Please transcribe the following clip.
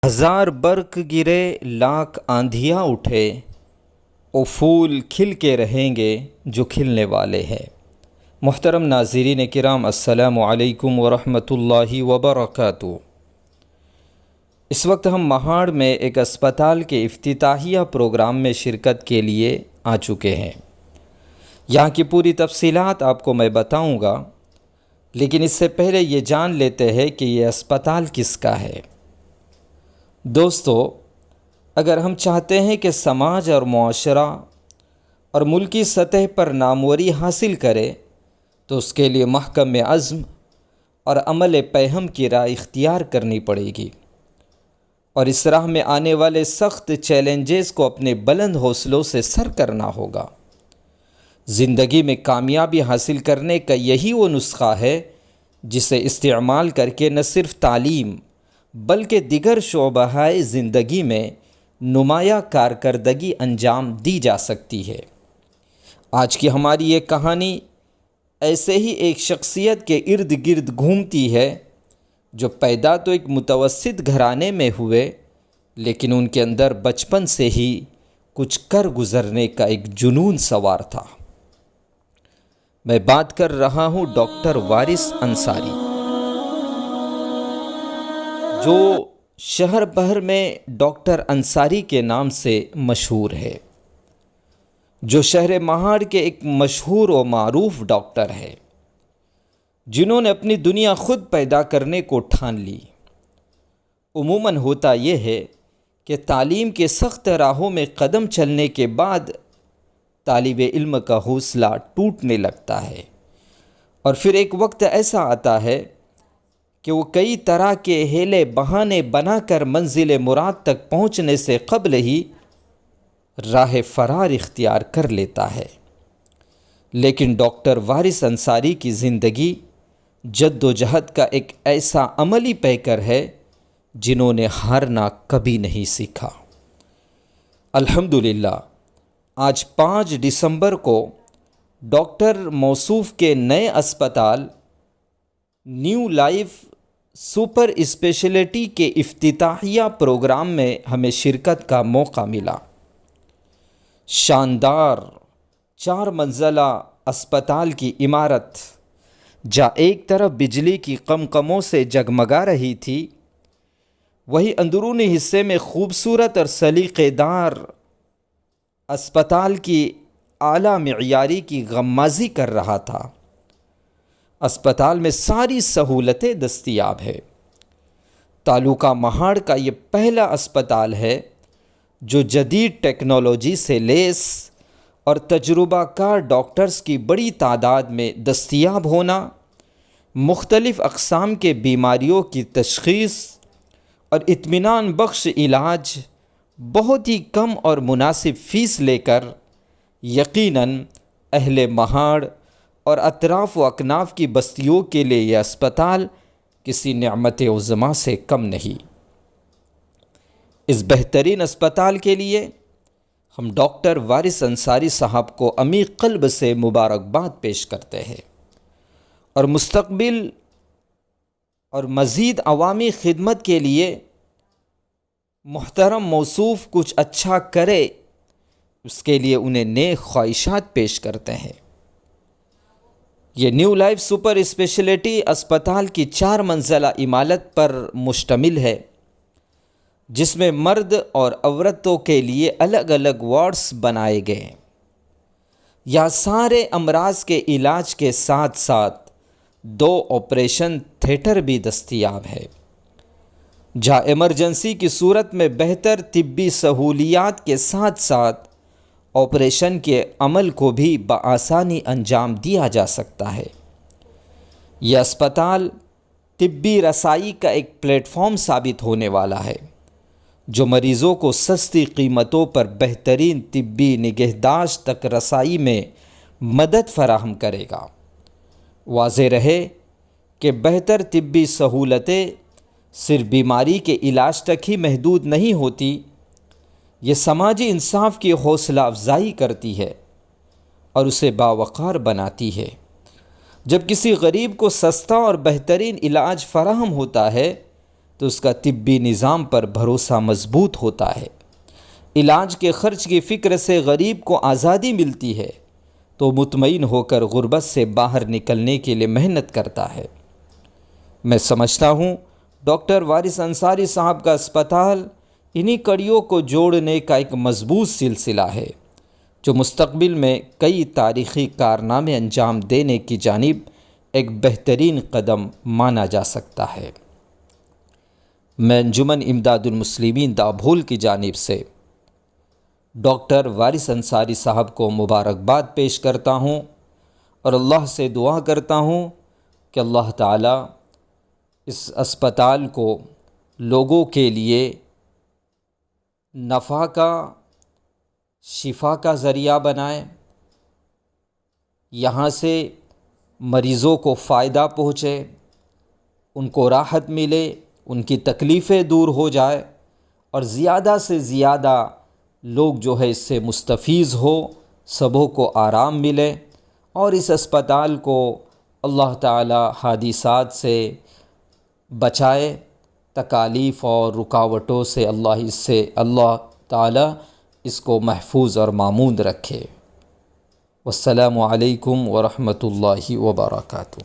ہزار برق گرے لاکھ آندھیاں اٹھے، وہ پھول کھل کے رہیں گے جو کھلنے والے ہیں۔ محترم ناظرین کرام، السلام علیکم ورحمۃ اللہ وبرکاتہ۔ اس وقت ہم مہاڑ میں ایک اسپتال کے افتتاحیہ پروگرام میں شرکت کے لیے آ چکے ہیں۔ یہاں کی پوری تفصیلات آپ کو میں بتاؤں گا، لیکن اس سے پہلے یہ جان لیتے ہیں کہ یہ اسپتال کس کا ہے۔ دوستو، اگر ہم چاہتے ہیں کہ سماج اور معاشرہ اور ملکی سطح پر ناموری حاصل کرے تو اس کے لیے محکم عزم اور عمل پیہم کی راہ اختیار کرنی پڑے گی، اور اس راہ میں آنے والے سخت چیلنجز کو اپنے بلند حوصلوں سے سر کرنا ہوگا۔ زندگی میں کامیابی حاصل کرنے کا یہی وہ نسخہ ہے جسے استعمال کر کے نہ صرف تعلیم بلکہ دیگر شعبۂ زندگی میں نمایاں کارکردگی انجام دی جا سکتی ہے۔ آج کی ہماری یہ کہانی ایسے ہی ایک شخصیت کے ارد گرد گھومتی ہے جو پیدا تو ایک متوسط گھرانے میں ہوئے، لیکن ان کے اندر بچپن سے ہی کچھ کر گزرنے کا ایک جنون سوار تھا۔ میں بات کر رہا ہوں ڈاکٹر وارث انصاری، جو شہر بھر میں ڈاکٹر انصاری کے نام سے مشہور ہے، جو شہر مہاڑ کے ایک مشہور و معروف ڈاکٹر ہے، جنہوں نے اپنی دنیا خود پیدا کرنے کو ٹھان لی۔ عموماً ہوتا یہ ہے کہ تعلیم کے سخت راہوں میں قدم چلنے کے بعد طالب علم کا حوصلہ ٹوٹنے لگتا ہے، اور پھر ایک وقت ایسا آتا ہے کہ وہ کئی طرح کے ہیلے بہانے بنا کر منزل مراد تک پہنچنے سے قبل ہی راہ فرار اختیار کر لیتا ہے۔ لیکن ڈاکٹر وارث انصاری کی زندگی جد و جہد کا ایک ایسا عملی پیکر ہے جنہوں نے ہارنا کبھی نہیں سیکھا۔ الحمدللہ آج 5 دسمبر کو ڈاکٹر موصوف کے نئے اسپتال نیو لائف سپر اسپیشلٹی کے افتتاحیہ پروگرام میں ہمیں شرکت کا موقع ملا۔ شاندار 4 منزلہ اسپتال کی عمارت جہاں ایک طرف بجلی کی قمقموں سے جگمگا رہی تھی، وہی اندرونی حصے میں خوبصورت اور سلیقے دار اسپتال کی اعلیٰ معیاری کی غمازی کر رہا تھا۔ اسپتال میں ساری سہولتیں دستیاب ہے۔ تعلقہ مہاڑ کا یہ پہلا اسپتال ہے جو جدید ٹیکنالوجی سے لیس اور تجربہ کار ڈاکٹرز کی بڑی تعداد میں دستیاب ہونا، مختلف اقسام کے بیماریوں کی تشخیص اور اطمینان بخش علاج بہت ہی کم اور مناسب فیس لے کر یقیناً اہل مہاڑ اور اطراف و اکناف کی بستیوں کے لیے یہ اسپتال کسی نعمت عظمیٰ سے کم نہیں۔ اس بہترین اسپتال کے لیے ہم ڈاکٹر وارث انصاری صاحب کو عمیق قلب سے مبارکباد پیش کرتے ہیں، اور مستقبل اور مزید عوامی خدمت کے لیے محترم موصوف کچھ اچھا کرے، اس کے لیے انہیں نیک خواہشات پیش کرتے ہیں۔ یہ نیو لائف سپر اسپیشلٹی اسپتال کی 4 منزلہ عمارت پر مشتمل ہے، جس میں مرد اور عورتوں کے لیے الگ الگ وارڈز بنائے گئے ہیں۔ یہاں سارے امراض کے علاج کے ساتھ ساتھ 2 آپریشن تھیٹر بھی دستیاب ہے، جہاں ایمرجنسی کی صورت میں بہتر طبی سہولیات کے ساتھ ساتھ آپریشن کے عمل کو بھی بآسانی انجام دیا جا سکتا ہے۔ یہ اسپتال طبی رسائی کا ایک پلیٹ فارم ثابت ہونے والا ہے، جو مریضوں کو سستی قیمتوں پر بہترین طبی نگہداشت تک رسائی میں مدد فراہم کرے گا۔ واضح رہے کہ بہتر طبی سہولتیں صرف بیماری کے علاج تک ہی محدود نہیں ہوتی، یہ سماجی انصاف کی حوصلہ افزائی کرتی ہے اور اسے باوقار بناتی ہے۔ جب کسی غریب کو سستا اور بہترین علاج فراہم ہوتا ہے تو اس کا طبی نظام پر بھروسہ مضبوط ہوتا ہے۔ علاج کے خرچ کی فکر سے غریب کو آزادی ملتی ہے تو مطمئن ہو کر غربت سے باہر نکلنے کے لیے محنت کرتا ہے۔ میں سمجھتا ہوں ڈاکٹر وارث انصاری صاحب کا اسپتال انہی کڑیوں کو جوڑنے کا ایک مضبوط سلسلہ ہے جو مستقبل میں کئی تاریخی کارنامے انجام دینے کی جانب ایک بہترین قدم مانا جا سکتا ہے۔ میں انجمن امداد المسلمین دابھول کی جانب سے ڈاکٹر وارث انصاری صاحب کو مبارکباد پیش کرتا ہوں اور اللہ سے دعا کرتا ہوں کہ اللہ تعالیٰ اس اسپتال کو لوگوں کے لیے نفع کا، شفا کا ذریعہ بنائے، یہاں سے مریضوں کو فائدہ پہنچے، ان کو راحت ملے، ان کی تکلیفیں دور ہو جائے اور زیادہ سے زیادہ لوگ جو ہے اس سے مستفیض ہو، سبوں کو آرام ملے اور اس اسپتال کو اللہ تعالی حادثات سے بچائے، تکالیف اور رکاوٹوں سے اللہ تعالی اس کو محفوظ اور مامون رکھے۔ والسلام علیکم ورحمۃ اللہ وبرکاتہ۔